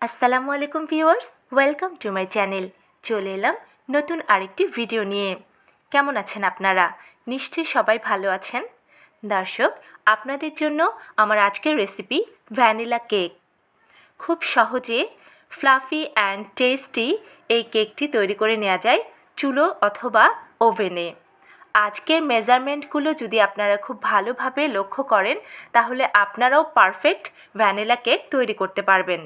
আসসালামু আলাইকুম viewers, welcome to my channel. চলে এলাম নতুন আরেকটি ভিডিও নিয়ে। কেমন আছেন আপনারা? নিশ্চয়ই সবাই ভালো আছেন। দর্শক, আপনাদের জন্য আমার আজকের রেসিপি ভ্যানিলা কেক। খুব সহজে ফ্লাফি অ্যান্ড টেস্টি এই কেকটি তৈরি করে নেওয়া যায় চুলো অথবা ওভেনে। আজকের মেজারমেন্টগুলো যদি আপনারা খুব ভালোভাবে লক্ষ্য করেন তাহলে আপনারাও পারফেক্ট ভ্যানিলা কেক তৈরি করতে পারবেন।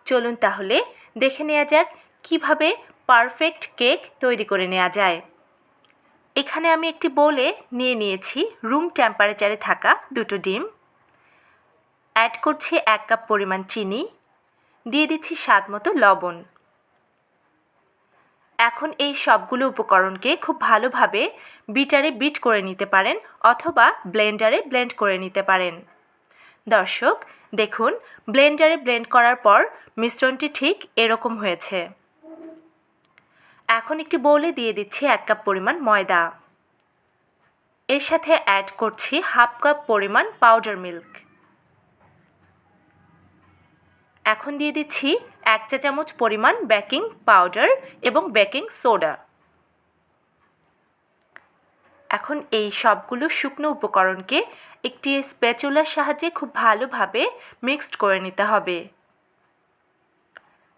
চলুন তাহলে দেখে নেওয়া যাক কিভাবে পারফেক্ট কেক তৈরি করে নেওয়া যায়। এখানে আমি একটি বোলে নিয়ে নিয়েছি রুম টেম্পারেচারে থাকা 2টো ডিম, অ্যাড করছি 1 কাপ পরিমাণ চিনি, দিয়ে দিচ্ছি স্বাদ মতো লবণ। এখন এই সবগুলো উপকরণকে খুব ভালোভাবে বিটারে বিট করে নিতে পারেন অথবা ব্লেন্ডারে ব্লেন্ড করে নিতে পারেন। দর্শক দেখুন, ব্লেন্ডারে ব্লেন্ড করার পর মিশ্রণটি ঠিক এরকম হয়েছে। এখন একটি বোলে দিয়ে দিচ্ছি 1 কাপ পরিমাণ ময়দা, এর সাথে অ্যাড করছি 1/2 কাপ পরিমাণ পাউডার মিল্ক। এখন দিয়ে দিচ্ছি 1 চা চামচ পরিমাণ বেকিং পাউডার এবং বেকিং সোডা। এখন এই সবগুলো শুকনো উপকরণকে একটি স্প্যাচুলার সাহায্যে খুব ভালোভাবে মিক্সড করে নিতে হবে।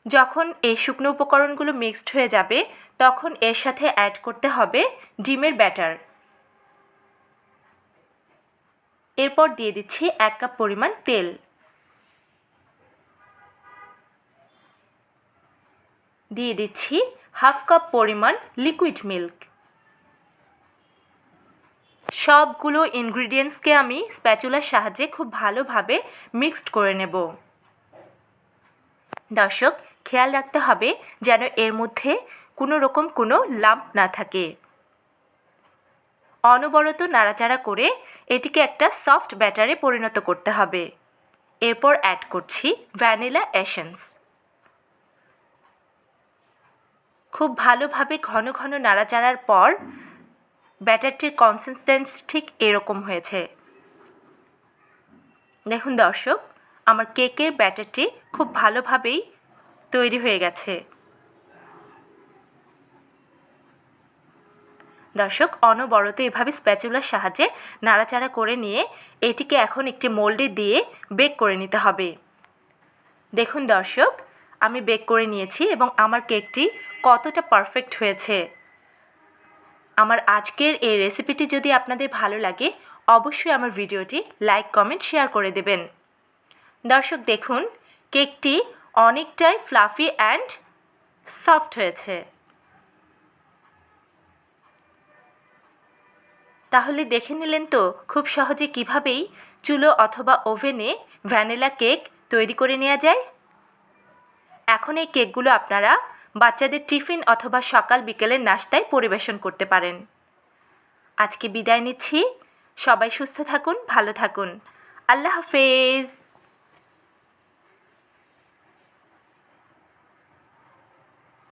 যখন এই শুকনো উপকরণগুলো মিক্সড হয়ে যাবে তখন এর সাথে অ্যাড করতে হবে ডিমের ব্যাটার। এরপর দিয়ে দিচ্ছি 1 কাপ পরিমাণ তেল, দিয়ে দিচ্ছি 1/2 কাপ পরিমাণ লিকুইড মিল্ক। সবগুলো ইনগ্রিডিয়েন্টসকে আমি স্প্যাচুলার সাহায্যে খুব ভালোভাবে মিক্সড করে নেব। দর্শক, খেয়াল রাখতে হবে যেন এর মধ্যে কোনো লাম্প না থাকে। অনবরত নাড়াচাড়া করে এটিকে একটা সফট ব্যাটারে পরিণত করতে হবে। এরপর অ্যাড করছি ভ্যানিলা এসেন্স। খুব ভালোভাবে ঘন ঘন নাড়াচাড়ার পর ব্যাটারটির কনসিস্টেন্সি ঠিক এরকম হয়েছে। দেখুন দর্শক, আমার কেকের ব্যাটারটি খুব ভালোভাবেই তৈরি হয়ে গেছে। দর্শক, অনবরত এভাবে স্প্যাচুলার সাহায্যে নাড়াচাড়া করে নিয়ে এটিকে এখন একটি মোল্ডে দিয়ে বেক করে নিতে হবে। দেখুন দর্শক, আমি বেক করে নিয়েছি এবং আমার কেকটি কতটা পারফেক্ট হয়েছে। আমার আজকের এই রেসিপিটি যদি আপনাদের ভালো লাগে অবশ্যই আমার ভিডিওটি লাইক, কমেন্ট, শেয়ার করে দেবেন। দর্শক দেখুন, কেকটি অনেকটাই ফ্লাফি অ্যান্ড সফট হয়েছে। তাহলে দেখে নিলেন তো খুব সহজে কিভাবেই চুলো অথবা ওভেনে ভ্যানিলা কেক তৈরি করে নেওয়া যায়। এখন এই কেকগুলো আপনারা বাচ্চাদের টিফিন অথবা সকাল বিকেলের নাস্তায় পরিবেশন করতে পারেন। আজকে বিদায় নিচ্ছি। সবাই সুস্থ থাকুন, ভালো থাকুন। আল্লাহ হাফেজ।